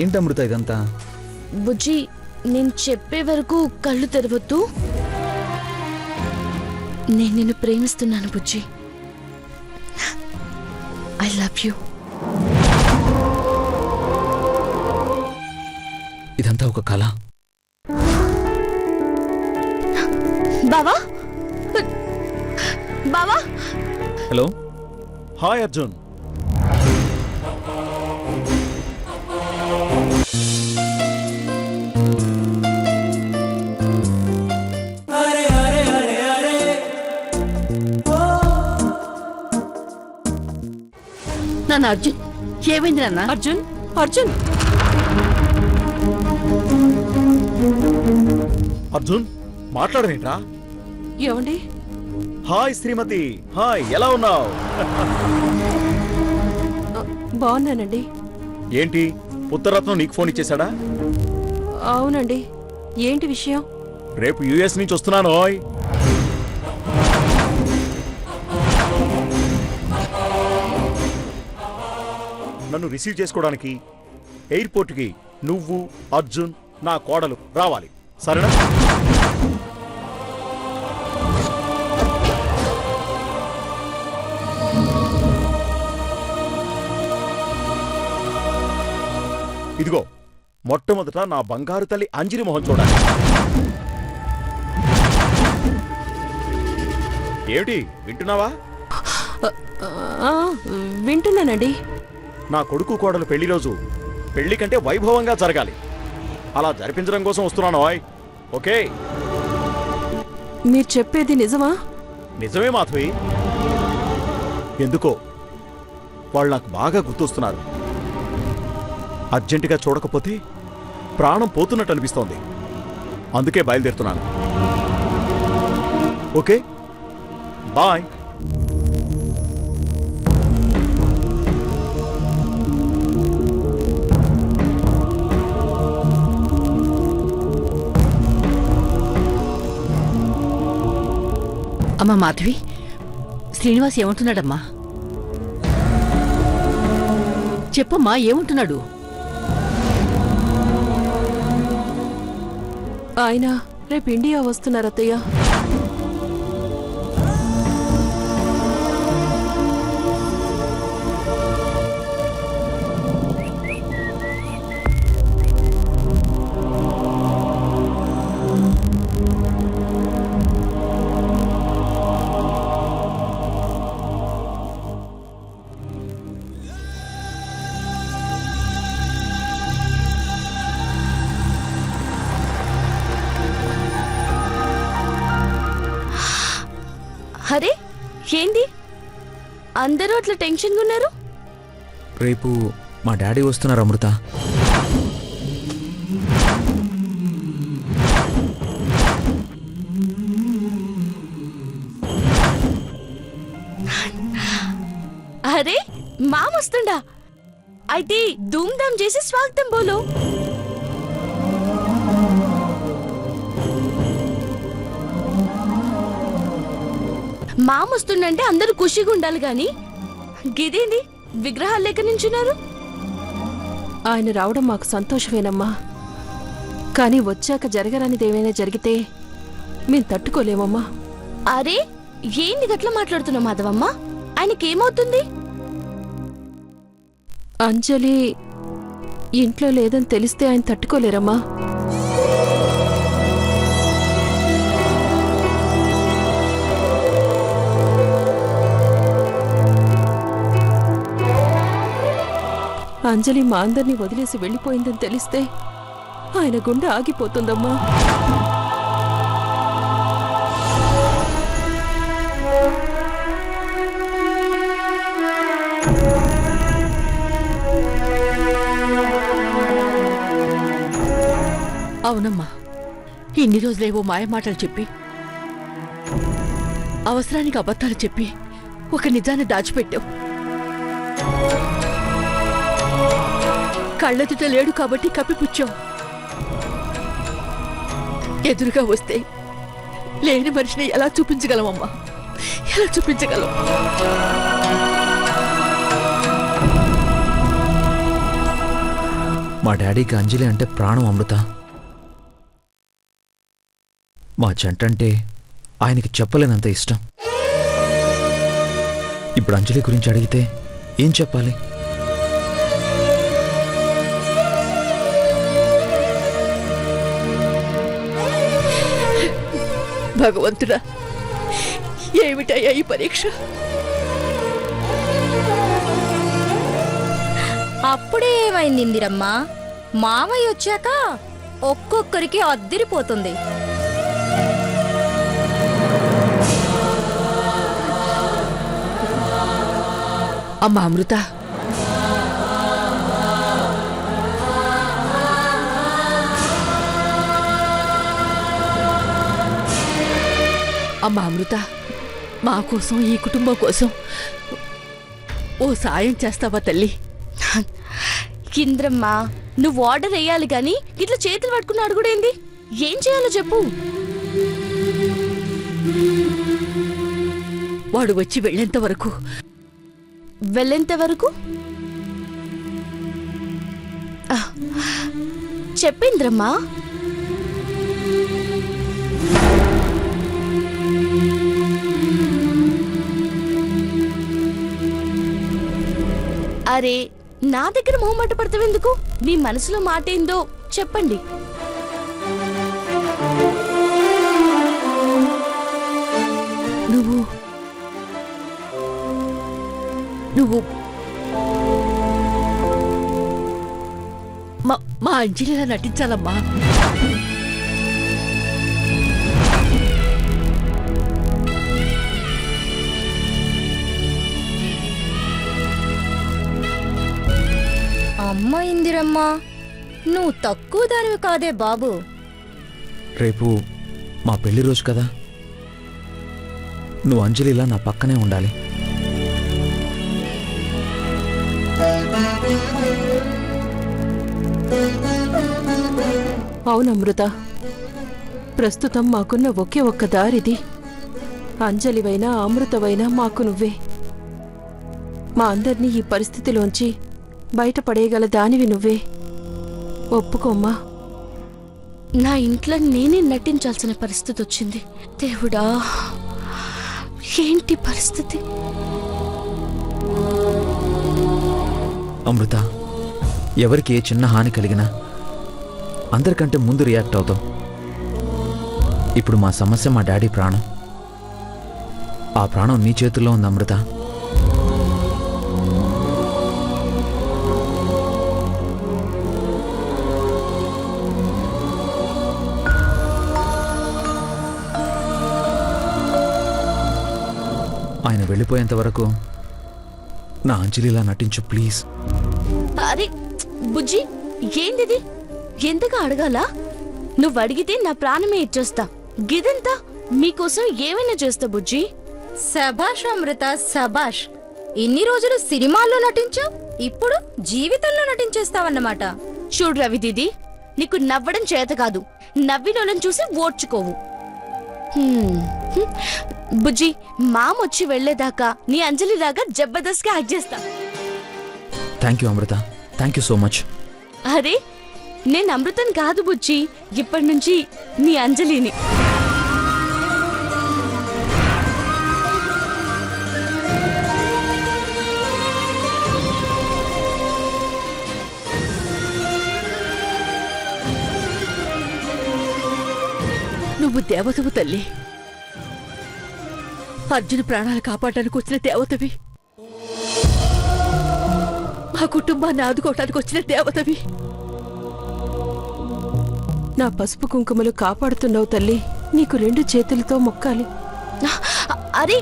ఏంటి అమృత ఇదంతా? బుజ్జి, నేను చెప్పే వరకు కళ్ళు తెరవద్దు. నేను నిన్ను ప్రేమిస్తున్నాను బుజ్జి. I love you. ఇదంతా ఒక కళ. బావా, బావా. హలో. హాయ్ అర్జున్. నాన్న అర్జున్, ఏమైంది నాన్న? అర్జున్, అర్జున్, అర్జున్ మాట్లాడరేంట్రా? ఏమండి? హాయ్ శ్రీమతి. హాయ్, ఎలా ఉన్నావు? బాగున్నానండి. ఏంటి ఉత్తరరత్నం నీకు ఫోన్ ఇచ్చేశాడా? అవునండి. ఏంటి విషయం? రేపు యుఎస్ నుంచి వస్తున్నాను. ఓయ్ నన్ను రిసీవ్ చేసుకోవడానికి ఎయిర్పోర్ట్కి నువ్వు, అర్జున్, నా కోడలు రావాలి, సరేనా? ఇదిగో మొట్టమొదట నా బంగారు తల్లి అంజలి మొహం చూడాలి. ఏమిటి వింటున్నావా? వింటున్నానండి. నా కొడుకు కోడలు పెళ్లి రోజు పెళ్లి కంటే వైభవంగా జరగాలి. అలా జరిపించడం కోసం వస్తున్నాను. ఓకే? మీరు చెప్పేది నిజమా? నిజమే మాధవి. ఎందుకో వాళ్ళు నాకు బాగా గుర్తొస్తున్నారు. అర్జెంటుగా చూడకపోతే ప్రాణం పోతున్నట్టు అనిపిస్తోంది. అందుకే బయలుదేరుతున్నాను. Okay, bye. అమ్మా మాధవి, శ్రీనివాస్ ఏమంటున్నాడమ్మా? చెప్పమ్మా, ఏమంటున్నాడు? ఆయన రేపు ఇండియా వస్తున్నారు అత్తయ్య. అరే, ఏంది అందరూ అట్లా టెన్షన్గా ఉన్నారు? రేపు మా డాడీ వస్తున్నారు అమృత. అరే, మామ వస్తుండా? అయితే ధూమ్ధామ్ చేసి స్వాగతం బోలో. మామ వస్తుండంటే అందరూ ఖుషిగా ఉండాలి గాని గిదేంది విగ్రహాలు లెక్క నించున్నారు? ఆయన రావడం మాకు సంతోషమేనమ్మా. కానీ వచ్చాక జరగరానిది ఏమైనా జరిగితే మేము తట్టుకోలేమమ్మా. అరే, ఏంది గట్లా మాట్లాడుతున్నావు మాధవమ్మ? ఆయనకేమవుతుంది? అంజలి ఇంట్లో లేదని తెలిస్తే ఆయన తట్టుకోలేరమ్మా. అంజలి మా అందరినీ వదిలేసి వెళ్ళిపోయిందని తెలిస్తే ఆయన గుండె ఆగిపోతుందమ్మా. అవునమ్మా, ఇన్ని రోజులేవో మాయమాటలు చెప్పి, అవసరానికి అబద్ధాలు చెప్పి ఒక నిజాన్ని దాచిపెట్టావు. కళ్ళెదుట లేడు కాబట్టి కప్పిపుచ్చావు. ఎదురుగా వస్తే లేని మనిషిని ఎలా చూపించగలమమ్మా? ఎలా చూపించగలం? మా డాడీకి అంజలి అంటే ప్రాణం అమృత. మా జంటంటే ఆయనకి చెప్పలేనంత ఇష్టం. ఇప్పుడు అంజలి గురించి అడిగితే ఏం చెప్పాలి? భగవంతుడా, ఏమిటయ్యా ఈ పరీక్ష? అప్పుడే ఏమైంది ఇందిరమ్మ? మామయ్య వచ్చాక ఒక్కొక్కరికి అద్దిరిపోతుంది. అమ్మా అమృత, అమ్మా అమృత, మా కోసం, ఈ కుటుంబం కోసం ఓ సాయం చేస్తావా తల్లి? ఇంద్రమ్మ, నువ్వు ఆర్డర్ వేయాలి గాని ఇట్లా చేతులు పట్టుకుని అడుగుడేంది? ఏం చేయాలో చెప్పు. వాడు వచ్చి వెళ్ళేంత వరకు వెళ్ళేంత వరకు చెప్పింద్రమ్మా. అరే, నా దగ్గర మొహమాట పడతావెందుకు? మీ మనసులో మాట ఏందో చెప్పండి. నువ్వు నువ్వు మా అంజలిలా నటించాలమ్మా. అమ్మ ఇందిరమ్మ, నువ్వు తక్కువ దానివి కాదే బాబు. రేపు మా పెళ్లి రోజు కదా, నువ్వు అంజలిలా నా పక్కనే ఉండాలి. అవునమృత, ప్రస్తుతం మాకున్న ఒకే ఒక్క దారిది. అంజలివైనా అమృతవైనా మాకు నువ్వే. మా అందర్నీ ఈ పరిస్థితిలోంచి బయటపడేయగల దానివి నువ్వే. ఒప్పుకోమ్మా. నా ఇంట్లో నేనే నటించాల్సిన పరిస్థితి వచ్చింది. దేవుడా, ఏంటి పరిస్థితి? అమృత, ఎవరికి ఏ చిన్న హాని కలిగినా అందరికంటే ముందు రియాక్ట్ అవుతాం. ఇప్పుడు మా సమస్య మా డాడీ ప్రాణం. ఆ ప్రాణం నీ చేతుల్లో ఉంది అమృత. ఆయన వెళ్ళిపోయేంత వరకు నా అంజలిలా నటించు ప్లీజ్. అరే బుజ్జి, ఏందిది? ఎంతగా అడగాలా? నువ్వు అడిగితే నా ప్రాణమే ఇచ్చేస్తా. గిదంతా మీకోసం ఏమైనా చేస్తా బుజ్జి. శభాష్ అమృత, శభాష్. ఇన్ని రోజులు సినిమాల్లో నటించావు, ఇప్పుడు జీవితంలో నటించేస్తావన్నమాట. చూడు రవి దీది, నీకు నవ్వడం చేత కాదు, నవ్వినోళ్ళని చూసి ఓడ్చుకోవు. బుజ్జి, మామొచ్చి వెళ్లేదాకా నీ అంజలిలాగా జబర్దస్త్ గా యాక్ట్ చేస్తా. Thank you Amrutha, thank you so much. అరే, నేను అమృతం కాదు బుజ్జి, ఇప్పటి నుంచి నీ అంజలిని. నువ్వు దేవతవు తల్లి. అర్జున్ ప్రాణాలు కాపాడడానికి వచ్చిన దేవతవి. మా కుటుంబాన్ని ఆదుకోవటానికి వచ్చిన దేవతవి. నా పసుపు కుంకుమలు కాపాడుతున్నావు తల్లి. నీకు 2 చేతులతో మొక్కాలి. అరే,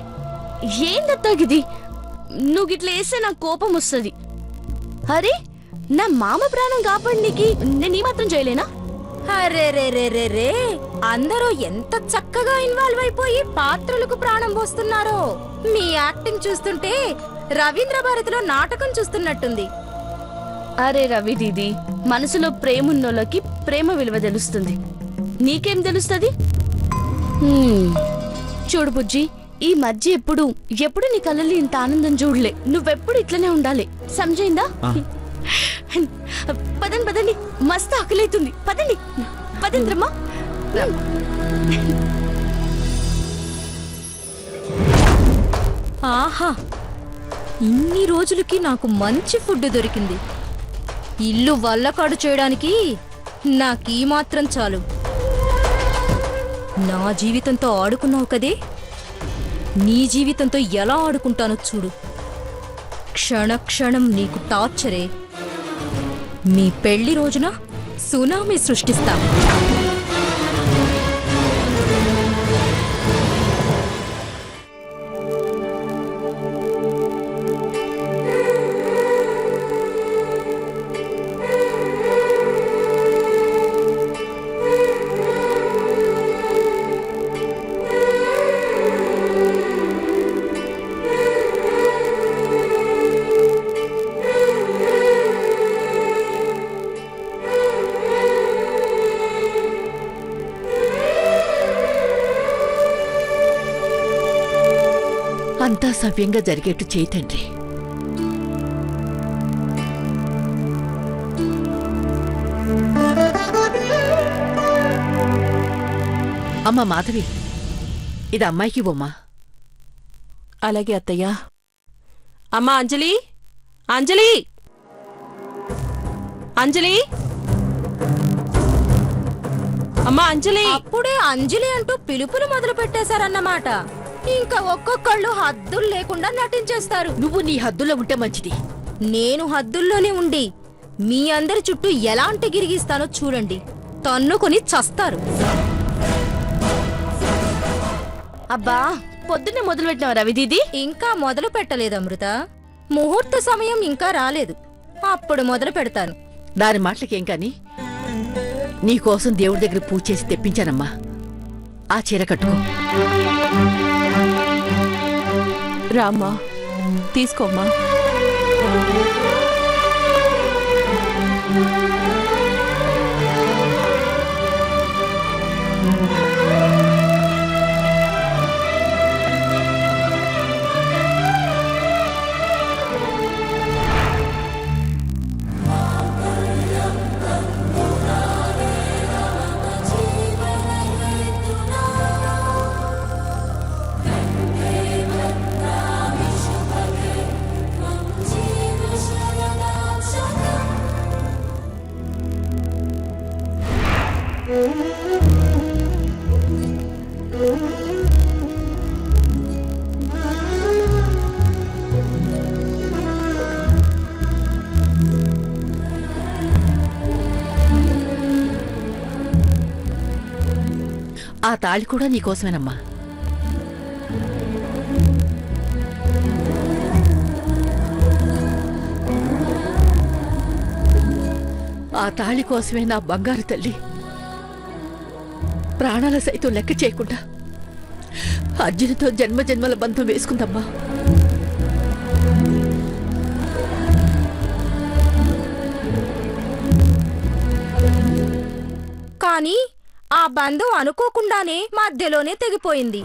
ఏందత్తాగిది? నువ్వు గిట్లా వేస్తే నాకు కోపం వస్తుంది. అరే, నా మామ ప్రాణం కాపాడనీకి నేను ఈ మాత్రం చేయలేనా? అరే రే రే రే రే, అందరూ ఎంత చక్కగా ఇన్వాల్వ్ అయిపోయి పాత్రలకు ప్రాణం పోస్తున్నారో. మీ యాక్టింగ్ చూస్తుంటే రవీంద్ర భారతిలో నాటకం చూస్తున్నట్టుంది. అరే రవి దీది, మనసులో ప్రేమున్నోళ్ళకి ప్రేమ విలువ తెలుస్తుంది. నీకేం తెలుస్తుంది? చూడు బుజ్జి, ఈ మధ్య ఎప్పుడు నీ కళ్ళల్లో ఇంత ఆనందం చూడలే. నువ్వెప్పుడు ఇట్లనే ఉండాలి, సమజైందా? పదండి పదండి, మస్తు ఆకలితుంది. పదండి పదండి రమ్మా. ఆహా, ఇన్ని రోజులకి నాకు మంచి ఫుడ్ దొరికింది. ఇల్లు వల్లకాడు చేయడానికి నాకీ మాత్రం చాలు. నా జీవితంతో ఆడుకున్నావు కదే, నీ జీవితంతో ఎలా ఆడుకుంటానో చూడు. క్షణ క్షణం నీకు టార్చరే. మీ పెళ్లి రోజున సునామీ సృష్టిస్తా. అంతా సవ్యంగా జరిగేట్టు చేయి తండ్రి. అమ్మ మాధవి, ఇది అమ్మాయికి బొమ్మ. అలాగే అత్తయ్యా. అమ్మా అంజలి, అంజలి, అంజలి, అమ్మా అంజలి. అప్పుడే అంజలి అంటూ పిలుపులు మొదలు పెట్టేశారన్నమాట. ఇంకా ఒక్కొక్కళ్ళు హద్దులు లేకుండా నటించేస్తారు. నువ్వు నీ హద్దులో ఉంటే మంచిది. నేను హద్దుల్లోనే ఉండి మీ అందరి చుట్టూ ఎలాంటి గిరిగిస్తానో చూడండి. తన్నుకొని చస్తారు. అబ్బా, పొద్దున్నే మొదలు పెట్టినావు రవి దీది. ఇంకా మొదలు పెట్టలేదు అమృత. ముహూర్త సమయం ఇంకా రాలేదు. అప్పుడు మొదలు పెడతాను. దాని మాటలకేం కాని, నీకోసం దేవుడి దగ్గర పూజ చేసి తెప్పించానమ్మా. ఆ చీర కట్టుకో. రామ్మా, తీసుకోమ్మా. ఆ తాళి కూడా నీకోసమేనమ్మా. ఆ తాళి కోసమే నా బంగారు తల్లి ప్రాణాల సైతం లెక్క చేయకుండా అర్జునుతో జన్మజన్మల బంధం వేసుకుందమ్మా. కానీ ఆ బంధం అనుకోకుండానే మధ్యలోనే తెగిపోయింది.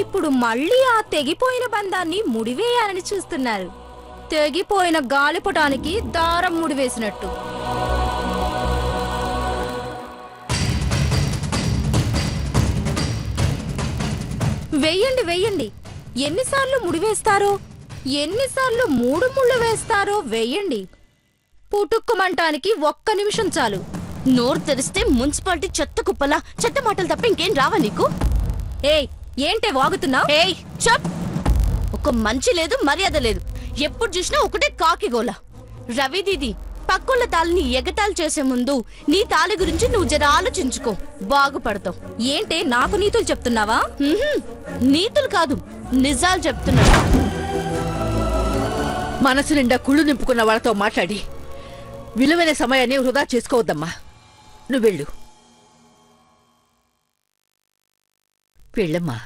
ఇప్పుడు మళ్ళీ ఆ తెగిపోయిన బంధాన్ని ముడివేయాలని చూస్తున్నారు. తెగిపోయిన గాలిపటానికి దారం ముడివేసినట్టు. వెయ్యండి వెయ్యండి. ఎన్నిసార్లు ముడివేస్తారో, ఎన్నిసార్లు 3 ముళ్ళు వేస్తారో వెయ్యండి. పుటుక్కుమంటానికి 1 నిమిషం చాలు. నోరు తెరిస్తే మున్సిపాలిటీ చెత్త కుప్పలా చెత్త మాటలు తప్ప ఇంకేం రావా నీకు? ఏయ్, ఏంటే వాగుతున్నావ్? ఏయ్ చప్! ఒక మంచి లేదు, మర్యాద లేదు. ఎప్పుడు చూసినా ఒకటే కాకిగోల. రవి దీది, పక్కుల తాళిని ఎగతాళి చేసే ముందు నీ తాళి గురించి నువ్వు జర ఆలోచించుకో, బాగుపడతావు. ఏంటే నాకు నీతులు చెప్తున్నావా? నీతులు కాదు, నిజాలు చెప్తున్నా. మనసు నిండా కుళ్ళు నింపుకున్న వాళ్ళతో మాట్లాడి విలువైన సమయాన్ని వృధా చేసుకోవద్దమ్మా. నువ్వెళ్ళు, వెళ్ళమ్మా.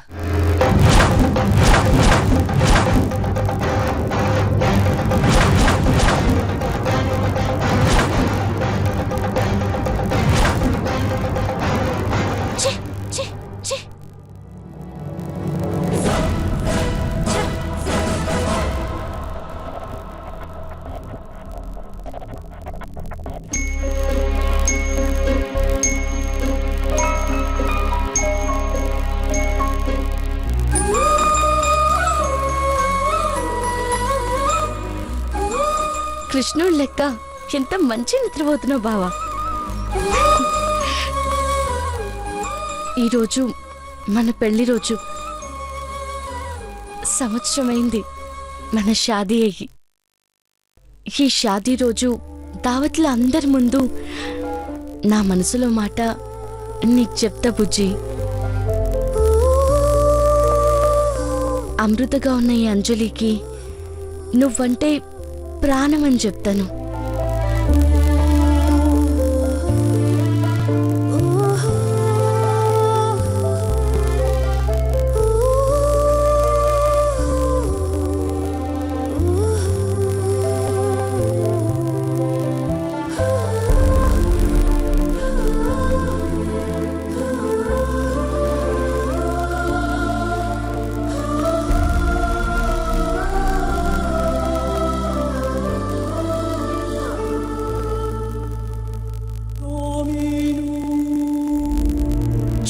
కృష్ణుడు లెక్క ఎంత మంచి నిద్రపోతున్నావు బావా. ఈరోజు మన పెళ్లి రోజు. సంవత్సరమైంది మన షాదీ అయ్యి. ఈ షాదీ రోజు దావత్ల అందరి ముందు నా మనసులో మాట నీకు చెప్తా బుజ్జి. అమృతగా ఉన్న ఈ అంజలికి నువ్వంటే ప్రాణం అని చెప్తాను.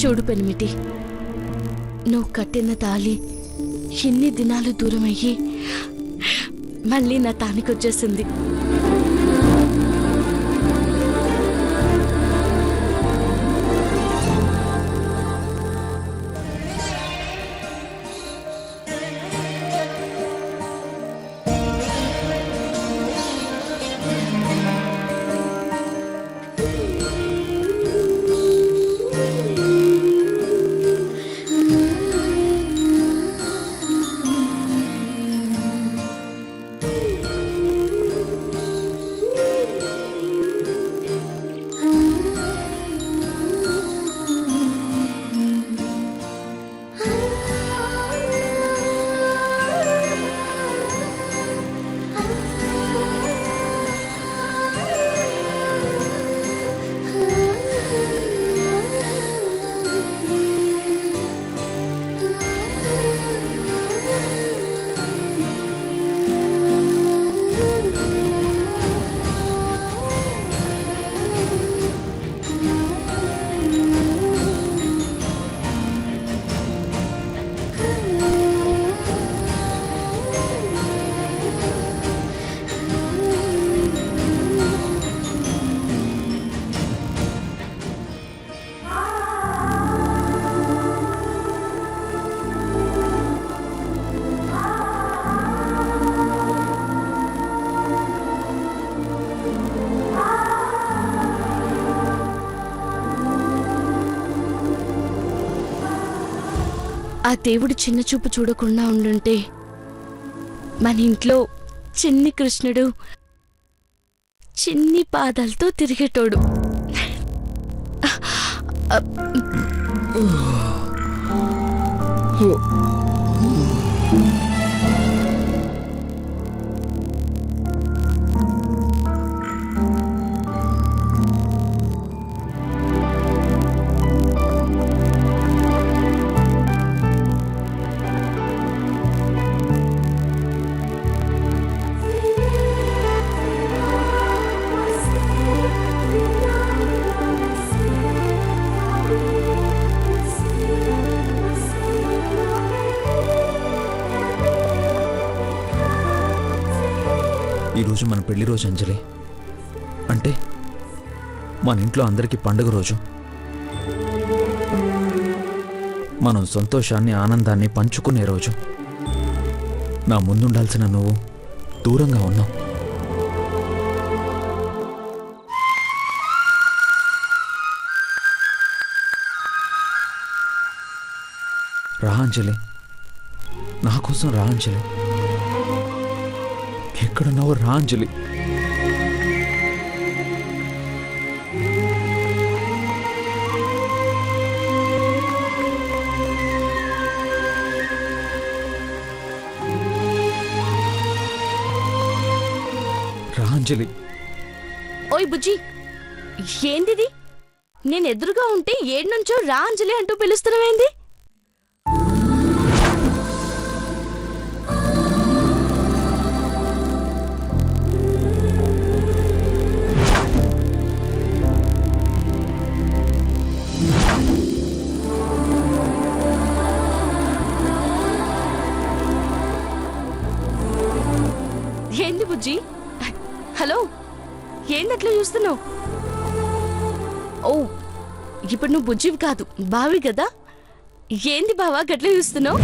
చూడు పెనిమిటి, నువ్వు కట్టిన తాళి ఎన్ని దినాలు దూరం అయ్యి మళ్ళీ నా తానికొచ్చేసింది. ఆ దేవుడు చిన్న చూపు చూడకుండా ఉండుంటే మన ఇంట్లో చిన్ని కృష్ణుడు చిన్ని పాదాలతో తిరిగేటోడు. ఈరోజు మన పెళ్లి రోజు అంజలి. అంటే మన ఇంట్లో అందరికీ పండుగ రోజు. మనం సంతోషాన్ని ఆనందాన్ని పంచుకునే రోజు. నా ముందుండాల్సిన నువ్వు దూరంగా ఉన్నావు. రా అంజలి, నా కోసం రా అంజలి. ఎక్కడున్నావు రా అంజలి. రా అంజలి. ఓయ్ బుజ్జి, ఏందిది? నేను ఎదురుగా ఉంటే ఏడు నుంచో రా అంజలి అంటూ పిలుస్తున్నావేంది? ఏంది బుజ్జి, హలో, ఏందట్లా చూస్తున్నావు? ఓ, ఇప్పుడు నువ్వు బుజ్జివి కాదు, బావి కదా. ఏంది బావా గట్ల చూస్తున్నావు?